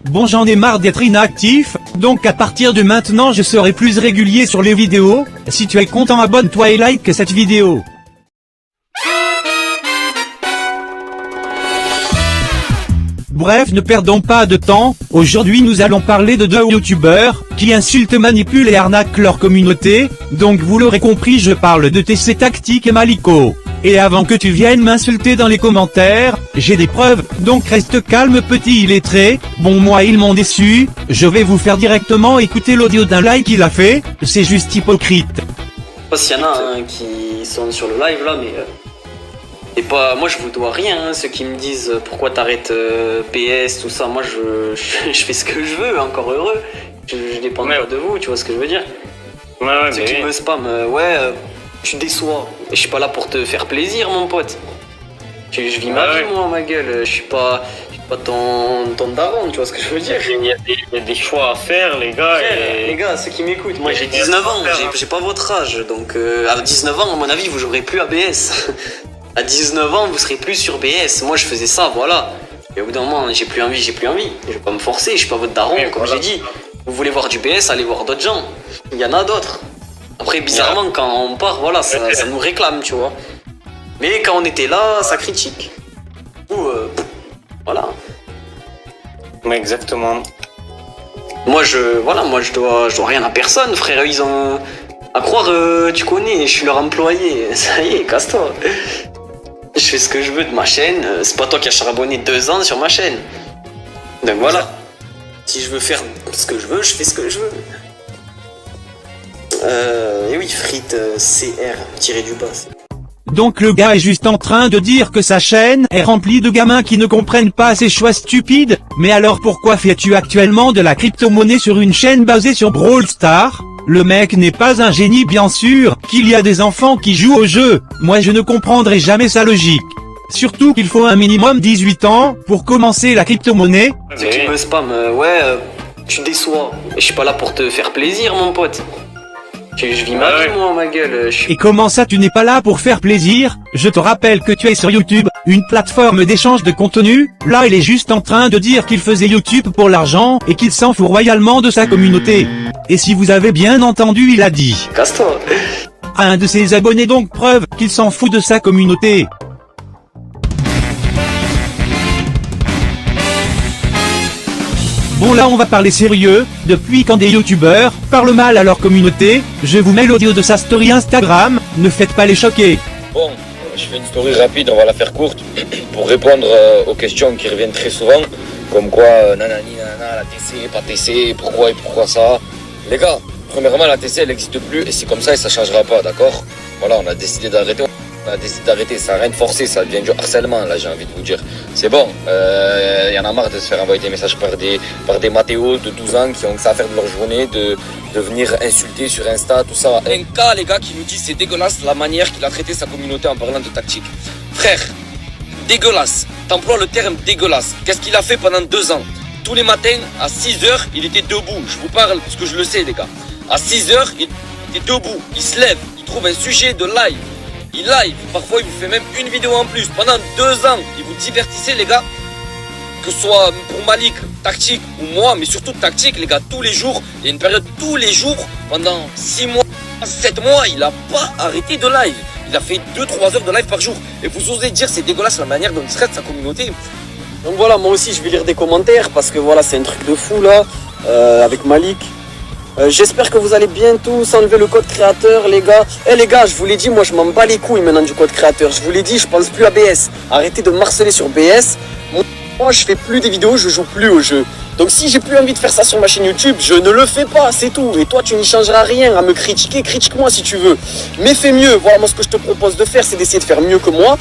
Bon, j'en ai marre d'être inactif, donc à partir de maintenant je serai plus régulier sur les vidéos. Si tu es content, abonne-toi et like cette vidéo. Bref, ne perdons pas de temps, aujourd'hui nous allons parler de deux youtubeurs, qui insultent, manipulent et arnaquent leur communauté, donc vous l'aurez compris, je parle de TC Tactique et Maliko. Et avant que tu viennes m'insulter dans les commentaires, j'ai des preuves, donc reste calme petit illettré. Bon, moi ils m'ont déçu, je vais vous faire directement écouter l'audio d'un live qu'il a fait, c'est juste hypocrite. Je sais pas s'il y en a qui sont sur le live là, mais... Et pas, moi je vous dois rien, ceux qui me disent pourquoi t'arrêtes PS, tout ça, moi je fais ce que je veux, encore heureux. Je dépends pas de vous, tu vois ce que je veux dire. Ouais, ceux qui me spamment, tu déçois. Et je suis pas là pour te faire plaisir mon pote. Je vis ma vie moi, ma gueule, je suis pas ton daron, tu vois ce que je veux dire. Il y a des choix à faire les gars. Les gars, ceux qui m'écoutent, moi j'ai 19 ans, j'ai pas votre âge, donc à 19 ans à mon avis vous jouerez plus à BS. À 19 ans, vous serez plus sur BS. Moi, je faisais ça, voilà. Et au bout d'un moment, j'ai plus envie. Je vais pas me forcer, je suis pas votre daron, comme j'ai dit. Vous voulez voir du BS, allez voir d'autres gens. Il y en a d'autres. Après, bizarrement, quand on part, voilà, ça nous réclame, tu vois. Mais quand on était là, ça critique. Voilà. Exactement. Moi, je dois rien à personne, frère. Ils ont... À croire, tu connais, je suis leur employé. Ça y est, casse-toi. Je fais ce que je veux de ma chaîne, c'est pas toi qui as charbonné 2 ans sur ma chaîne. Donc voilà. Si je veux faire ce que je veux, je fais ce que je veux. Et oui, frites CR tiré du bas. Donc le gars est juste en train de dire que sa chaîne est remplie de gamins qui ne comprennent pas ses choix stupides, mais alors pourquoi fais-tu actuellement de la crypto-monnaie sur une chaîne basée sur Brawl Stars? Le mec n'est pas un génie bien sûr, qu'il y a des enfants qui jouent au jeu, moi je ne comprendrai jamais sa logique. Surtout qu'il faut un minimum 18 ans pour commencer la crypto-monnaie. Ceux qui me spamment, tu déçois. Et je suis pas là pour te faire plaisir mon pote. Je vis ma vie moi, ma gueule. Et comment ça tu n'es pas là pour faire plaisir? Je te rappelle que tu es sur YouTube, une plateforme d'échange de contenu. Là il est juste en train de dire qu'il faisait YouTube pour l'argent et qu'il s'en fout royalement de sa communauté. Et si vous avez bien entendu, il a dit casse-toi à un de ses abonnés, donc preuve qu'il s'en fout de sa communauté. Bon là on va parler sérieux, depuis quand des youtubeurs parlent mal à leur communauté, je vous mets l'audio de sa story Instagram, ne faites pas les choquer. Bon, je fais une story rapide, on va la faire courte, pour répondre aux questions qui reviennent très souvent, comme quoi nanani nanana, la TC, pas TC, pourquoi et pourquoi ça. Les gars, premièrement la TC elle n'existe plus et c'est comme ça et ça changera pas, d'accord? Voilà, on a décidé d'arrêter. Ça n'a rien de forcé, ça devient du harcèlement, là j'ai envie de vous dire. C'est bon, y en a marre de se faire envoyer des messages par des Mathéos de 12 ans qui ont que ça à faire de leur journée, de venir insulter sur Insta, tout ça. Un cas, les gars, qui nous dit c'est dégueulasse la manière qu'il a traité sa communauté en parlant de tactique. Frère, dégueulasse, t'emploies le terme dégueulasse. Qu'est-ce qu'il a fait pendant 2 ans? Tous les matins, à 6h, il était debout. Je vous parle parce que je le sais, les gars. À 6h, il était debout, il se lève, il trouve un sujet de live. Il live, parfois il vous fait même une vidéo en plus. Pendant 2 ans, il vous divertissait les gars. Que ce soit pour Malik, tactique ou moi, mais surtout tactique les gars, tous les jours. Il y a une période tous les jours, pendant 6 mois, 7 mois, il n'a pas arrêté de live. Il a fait 2-3 heures de live par jour. Et vous osez dire c'est dégueulasse la manière dont il traite sa communauté. Donc voilà, moi aussi je vais lire des commentaires parce que voilà, c'est un truc de fou là, avec Malik. J'espère que vous allez bientôt enlever le code créateur les gars. Les gars, je vous l'ai dit, moi je m'en bats les couilles maintenant du code créateur. Je vous l'ai dit, je pense plus à BS. Arrêtez de me harceler sur BS. Moi je fais plus des vidéos, je joue plus au jeu. Donc si j'ai plus envie de faire ça sur ma chaîne YouTube, je ne le fais pas, c'est tout. Et toi tu n'y changeras rien à me critiquer, critique-moi si tu veux. Mais fais mieux, voilà, moi ce que je te propose de faire, c'est d'essayer de faire mieux que moi.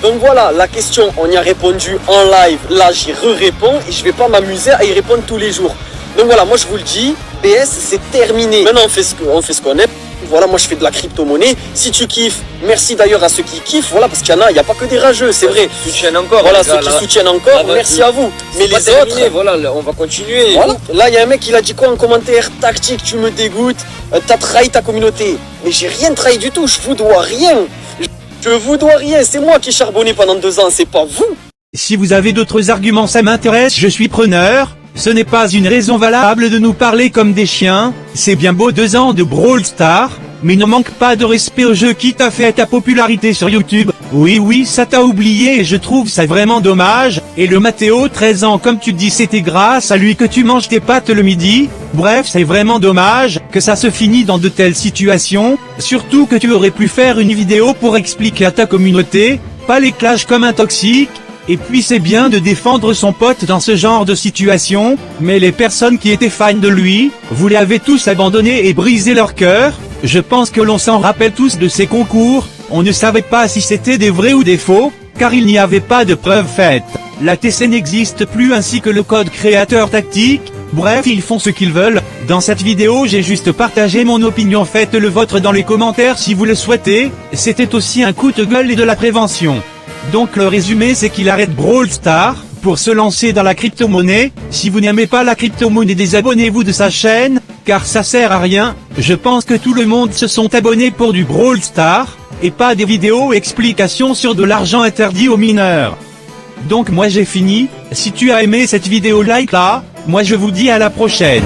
Donc voilà, la question, on y a répondu en live. Là j'y réponds et je vais pas m'amuser à y répondre tous les jours. Donc voilà, moi je vous le dis, BS c'est terminé. Maintenant on fait ce qu'on aime. Voilà, moi je fais de la crypto-monnaie. Si tu kiffes, merci d'ailleurs à ceux qui kiffent. Voilà, parce qu'il y a pas que des rageux, c'est vrai. Soutiennent encore. Voilà, gars, ceux qui soutiennent encore, merci à vous. Mais les autres, voilà, on va continuer. Voilà. Là, il y a un mec qui a dit quoi en commentaire? Tactique, tu me dégoûtes. T'as trahi ta communauté. Mais j'ai rien trahi du tout. Je vous dois rien. Je vous dois rien. C'est moi qui ai charbonné pendant 2 ans. C'est pas vous. Si vous avez d'autres arguments, ça m'intéresse, je suis preneur. ce n'est pas une raison valable de nous parler comme des chiens. C'est bien beau 2 ans de Brawl Stars, mais ne manque pas de respect au jeu qui t'a fait ta popularité sur YouTube. Oui, ça t'a oublié et je trouve ça vraiment dommage. Et le Mathéo 13 ans, comme tu dis, c'était grâce à lui que tu manges tes pâtes le midi. Bref, c'est vraiment dommage que ça se finisse dans de telles situations, surtout que tu aurais pu faire une vidéo pour expliquer à ta communauté, pas les clashs comme un toxique. Et puis c'est bien de défendre son pote dans ce genre de situation, mais les personnes qui étaient fans de lui, vous les avez tous abandonnés et brisé leur cœur. Je pense que l'on s'en rappelle tous de ces concours, on ne savait pas si c'était des vrais ou des faux, car il n'y avait pas de preuves faites. La TC n'existe plus ainsi que le code créateur tactique, bref ils font ce qu'ils veulent. Dans cette vidéo j'ai juste partagé mon opinion, faites le vôtre dans les commentaires si vous le souhaitez, c'était aussi un coup de gueule et de la prévention. Donc le résumé c'est qu'il arrête Brawl Stars, pour se lancer dans la crypto-monnaie. Si vous n'aimez pas la crypto-monnaie, désabonnez-vous de sa chaîne, car ça sert à rien. Je pense que tout le monde se sont abonnés pour du Brawl Stars, et pas des vidéos explications sur de l'argent interdit aux mineurs. Donc moi j'ai fini, si tu as aimé cette vidéo like là, moi je vous dis à la prochaine.